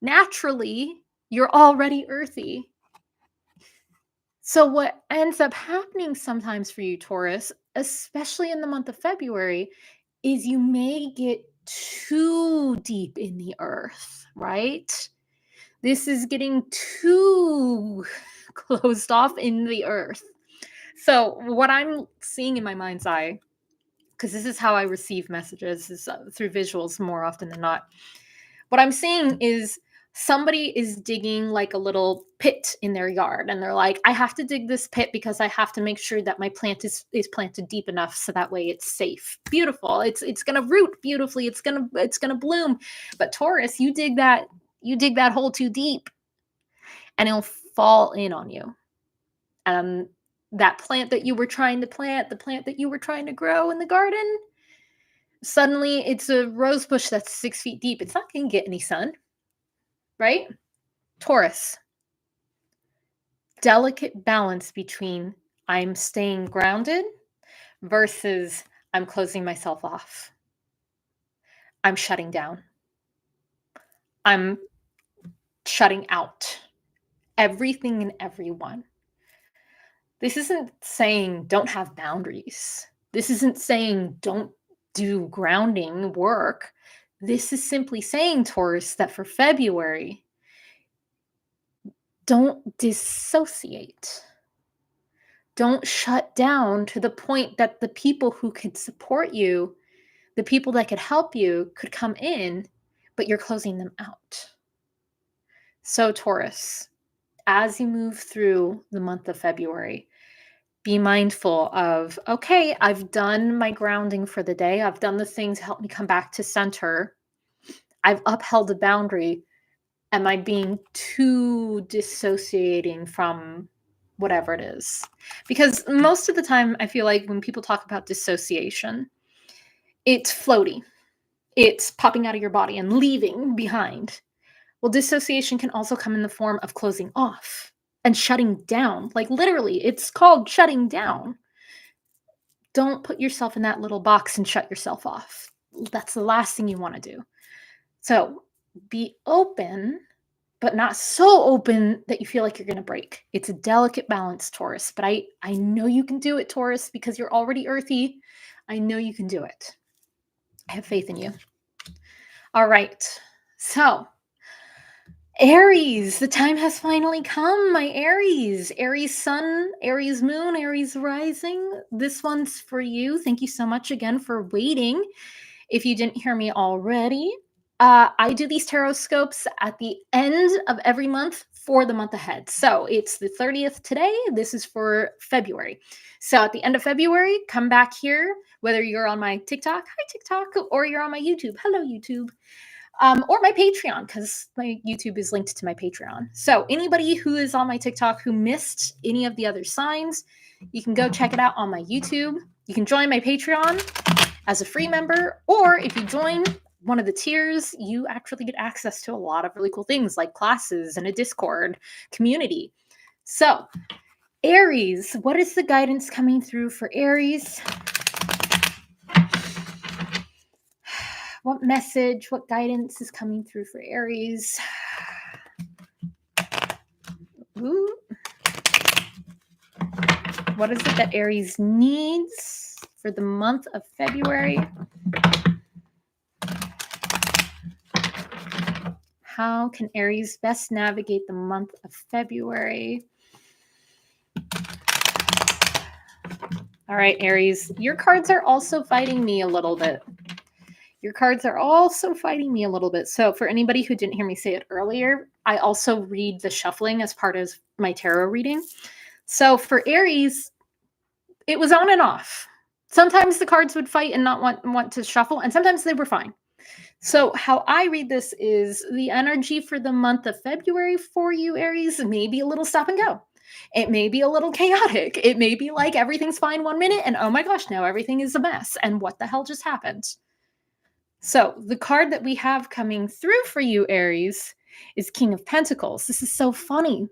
Speaker 1: Naturally, you're already earthy. So what ends up happening sometimes for you, Taurus, especially in the month of February, is you may get too deep in the earth, right? This is getting too closed off in the earth. So, what I'm seeing in my mind's eye, because this is how I receive messages, is through visuals more often than not. What I'm seeing is somebody is digging like a little pit in their yard, and they're like, I have to dig this pit because I have to make sure that my plant is planted deep enough so that way it's safe. Beautiful. It's gonna root beautifully, it's gonna bloom. But Taurus, you dig that hole too deep and it'll fall in on you. Um that plant that you were trying to plant, the plant that you were trying to grow in the garden, suddenly it's a rose bush that's 6 feet deep. It's not gonna get any sun, right? Taurus, delicate balance between I'm staying grounded versus I'm closing myself off. I'm shutting down. I'm shutting out everything and everyone. This isn't saying don't have boundaries. This isn't saying don't do grounding work. This is simply saying, Taurus, that for February, don't dissociate. Don't shut down to the point that the people who could support you, the people that could help you, could come in, but you're closing them out. So, Taurus, as you move through the month of February, be mindful of, okay, I've done my grounding for the day. I've done the things to help me come back to center. I've upheld a boundary. Am I being too dissociating from whatever it is? Because most of the time, I feel like when people talk about dissociation, it's floaty. It's popping out of your body and leaving behind. Well, dissociation can also come in the form of closing off and shutting down. Like literally, it's called shutting down. Don't put yourself in that little box and shut yourself off. That's the last thing you want to do. So be open, but not so open that you feel like you're going to break. It's a delicate balance, Taurus. But I know you can do it, Taurus, because you're already earthy. I know you can do it. I have faith in you. All right. So, Aries, the time has finally come, my Aries. Aries sun, Aries moon, Aries rising. This one's for you. Thank you so much again for waiting. If you didn't hear me already, I do these tarot scopes at the end of every month for the month ahead. So it's the 30th today. This is for February. So at the end of February, come back here, whether you're on my TikTok, hi TikTok, or you're on my YouTube, hello YouTube, or my Patreon, because my YouTube is linked to my Patreon. So anybody who is on my TikTok who missed any of the other signs, you can go check it out on my YouTube. You can join my Patreon as a free member, or if you join one of the tiers, you actually get access to a lot of really cool things like classes and a Discord community. So, Aries, what is the guidance coming through for Aries? What message, what guidance is coming through for Aries? Ooh. What is it that Aries needs for the month of February? How can Aries best navigate the month of February? All right, Aries, your cards are also fighting me a little bit. Your cards are also fighting me a little bit. So for anybody who didn't hear me say it earlier, I also read the shuffling as part of my tarot reading. So for Aries, it was on and off. Sometimes the cards would fight and not want to shuffle, and sometimes they were fine. So how I read this is the energy for the month of February for you, Aries, may be a little stop and go. It may be a little chaotic. It may be like everything's fine 1 minute and oh my gosh, now everything is a mess. And what the hell just happened? So the card that we have coming through for you, Aries, is King of Pentacles. This is so funny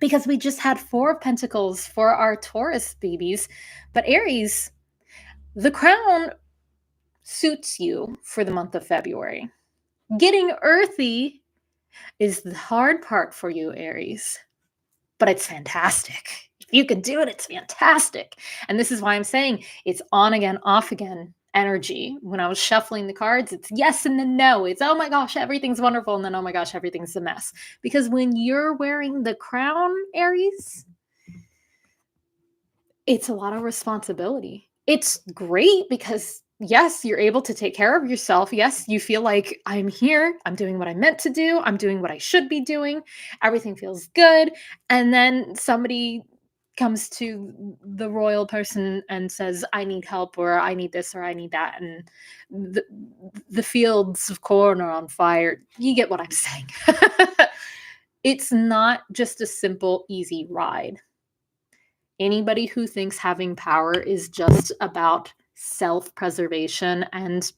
Speaker 1: because we just had 4 of Pentacles for our Taurus babies. But Aries, the crown suits you for the month of February. Getting earthy is the hard part for you, Aries, but it's fantastic. If you can do it, it's fantastic. And this is why I'm saying it's on again, off again energy. When I was shuffling the cards, it's yes and then no. It's oh my gosh, everything's wonderful. And then oh my gosh, everything's a mess. Because when you're wearing the crown, Aries, It's a lot of responsibility. It's great because, yes, you're able to take care of yourself. Yes, you feel like I'm here, I'm doing what I'm meant to do, I'm doing what I should be doing, everything feels good. And then somebody comes to the royal person and says, I need help, or I need this, or I need that. And the, the fields of corn are on fire. You get what I'm saying. It's not just a simple, easy ride. Anybody who thinks having power is just about self-preservation and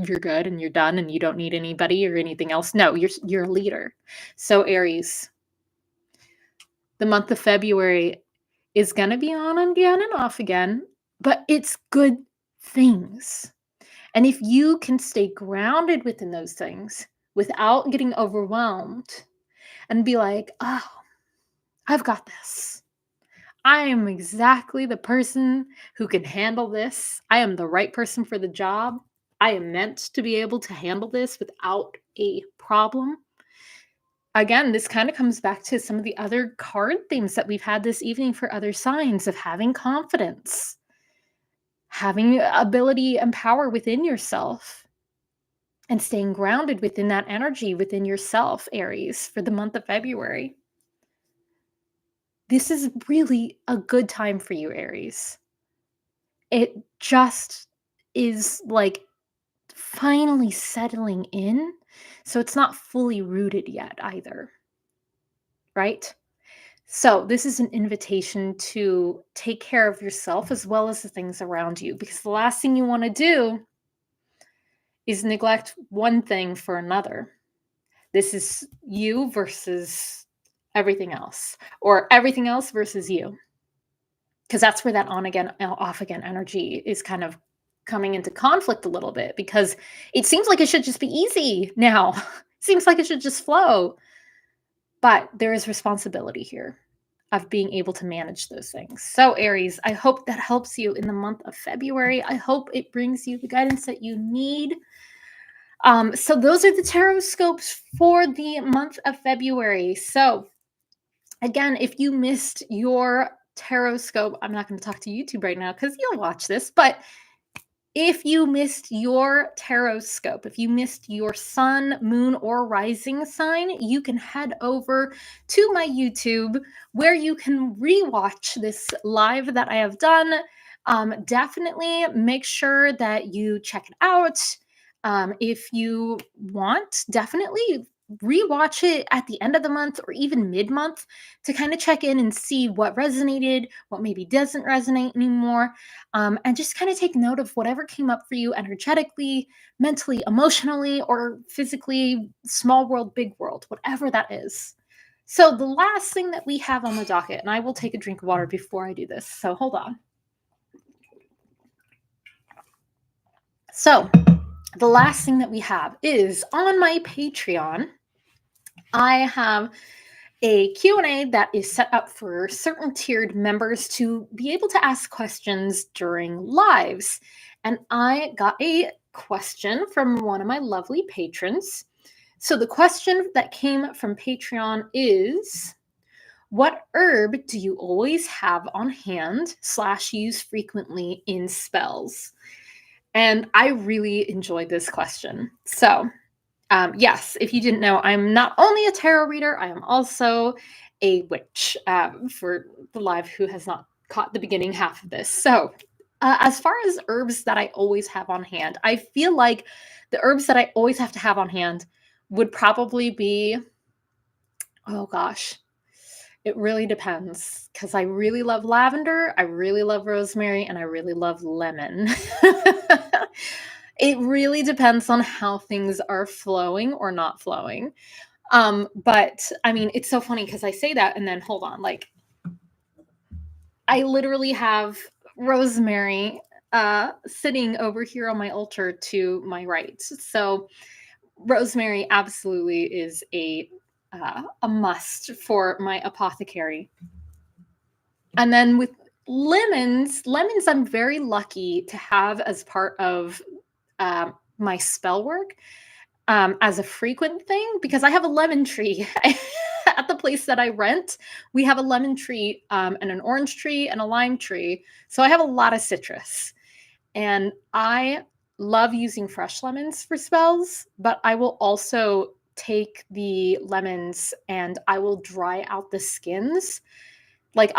Speaker 1: you're good and you're done and you don't need anybody or anything else. No, you're a leader. So Aries, the month of February is going to be on again and off again, but it's good things. And if you can stay grounded within those things without getting overwhelmed and be like, "Oh, I've got this. I am exactly the person who can handle this. I am the right person for the job. I am meant to be able to handle this without a problem." Again, this kind of comes back to some of the other card themes that we've had this evening for other signs of having confidence, having ability and power within yourself, and staying grounded within that energy within yourself, Aries, for the month of February. This is really a good time for you, Aries. It just is, like, finally settling in, so it's not fully rooted yet either, right? So, this is an invitation to take care of yourself as well as the things around you, because the last thing you wanna do is neglect one thing for another. This is you versus everything else, or everything else versus you. Because that's where that on again, off again energy is kind of coming into conflict a little bit, because it seems like it should just be easy now. Seems like it should just flow. But there is responsibility here of being able to manage those things. So, Aries, I hope that helps you in the month of February. I hope it brings you the guidance that you need. So, those are the tarot scopes for the month of February. So, again, if you missed your tarot scope, I'm not going to talk to YouTube right now because you'll watch this, but if you missed your tarot scope, if you missed your sun, moon, or rising sign, you can head over to my YouTube where you can rewatch this live that I have done. Definitely make sure that you check it out. If you want, definitely rewatch it at the end of the month or even mid-month to kind of check in and see what resonated, what maybe doesn't resonate anymore, and just kind of take note of whatever came up for you energetically, mentally, emotionally, or physically, small world, big world, whatever that is. So, the last thing that we have on the docket, and I will take a drink of water before I do this, so hold on. So, the last thing that we have is on my Patreon. I have a Q&A that is set up for certain tiered members to be able to ask questions during lives. And I got a question from one of my lovely patrons. So the question that came from Patreon is, what herb do you always have on hand / use frequently in spells? And I really enjoyed this question. So yes, if you didn't know, I'm not only a tarot reader, I am also a witch, for the live who has not caught the beginning half of this. So, as far as herbs that I always have on hand, I feel like the herbs that I always have to have on hand would probably be, oh gosh, it really depends, because I really love lavender, I really love rosemary, and I really love lemon. It really depends on how things are flowing or not flowing. But I mean, it's so funny because I say that and then hold on, like I literally have rosemary sitting over here on my altar to my right. So rosemary absolutely is a must for my apothecary. And then with lemons I'm very lucky to have as part of my spell work as a frequent thing, because I have a lemon tree. at the place that I rent, we have a lemon tree, and an orange tree and a lime tree. So I have a lot of citrus. And I love using fresh lemons for spells, but I will also take the lemons and I will dry out the skins. Like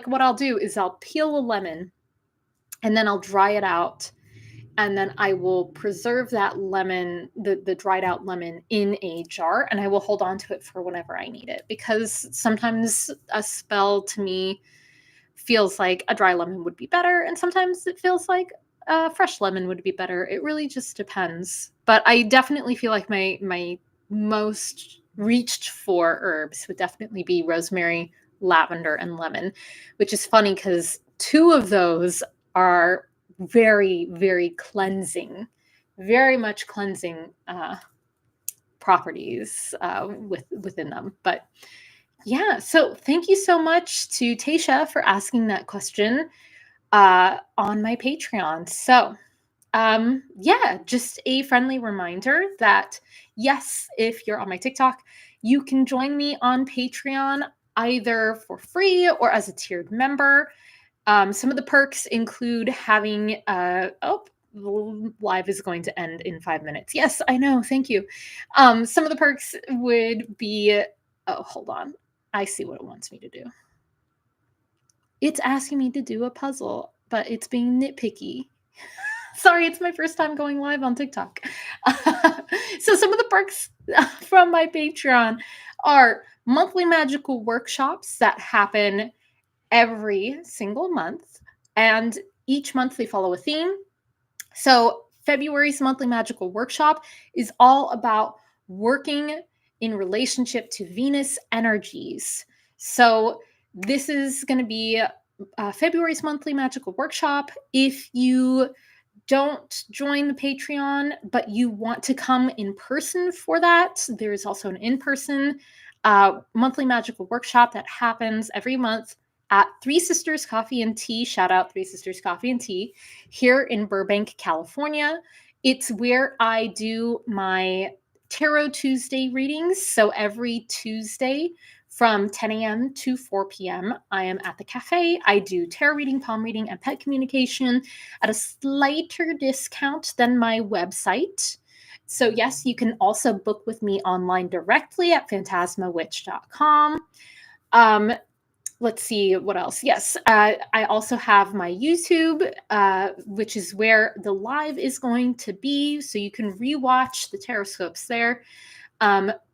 Speaker 1: what I'll do is I'll peel a lemon and then I'll dry it out, and then I will preserve that lemon, the dried out lemon, in a jar, and I will hold on to it for whenever I need it, because sometimes a spell to me feels like a dry lemon would be better, and sometimes it feels like a fresh lemon would be better. It really just depends. But I definitely feel like my most reached for herbs would definitely be rosemary, lavender, and lemon, which is funny because two of those are very, very cleansing, very much cleansing properties within them. But yeah, so thank you so much to Tasha for asking that question on my Patreon. So, yeah, just a friendly reminder that yes, if you're on my TikTok, you can join me on Patreon either for free or as a tiered member. Some of the perks include having, the live is going to end in 5 minutes. Yes, I know. Thank you. Some of the perks would be, oh, hold on. I see what it wants me to do. It's asking me to do a puzzle, but it's being nitpicky. Sorry, it's my first time going live on TikTok. So some of the perks from my Patreon are monthly magical workshops that happen every single month, and each month they follow a theme. So February's monthly magical workshop is all about working in relationship to Venus energies. So this is going to be February's monthly magical workshop. If you don't join the Patreon, but you want to come in person for that, there's also an in-person monthly magical workshop that happens every month at Three Sisters Coffee and Tea. Shout out Three Sisters Coffee and Tea here in Burbank, California. It's where I do my Tarot Tuesday readings. So every Tuesday from 10 a.m. to 4 p.m., I am at the cafe. I do tarot reading, palm reading, and pet communication at a slighter discount than my website. So, yes, you can also book with me online directly at phantasmawitch.com. Let's see what else. Yes, I also have my YouTube, which is where the live is going to be. So you can rewatch the Taroscopes there.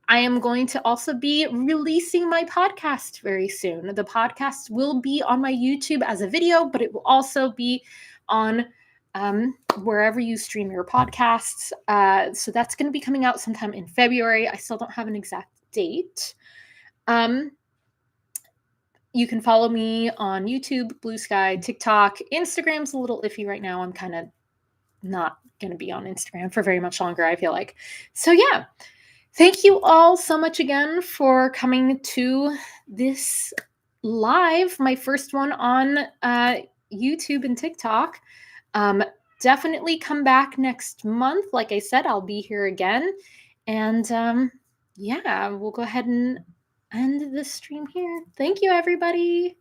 Speaker 1: I am going to also be releasing my podcast very soon. The podcast will be on my YouTube as a video, but it will also be on wherever you stream your podcasts. So that's going to be coming out sometime in February. I still don't have an exact date. You can follow me on YouTube, Blue Sky, TikTok. Instagram's a little iffy right now. I'm kind of not going to be on Instagram for very much longer, I feel like. So, yeah. Thank you all so much again for coming to this live, my first one on YouTube and TikTok. Definitely come back next month. Like I said, I'll be here again. And yeah, we'll go ahead and end the stream here. Thank you, everybody.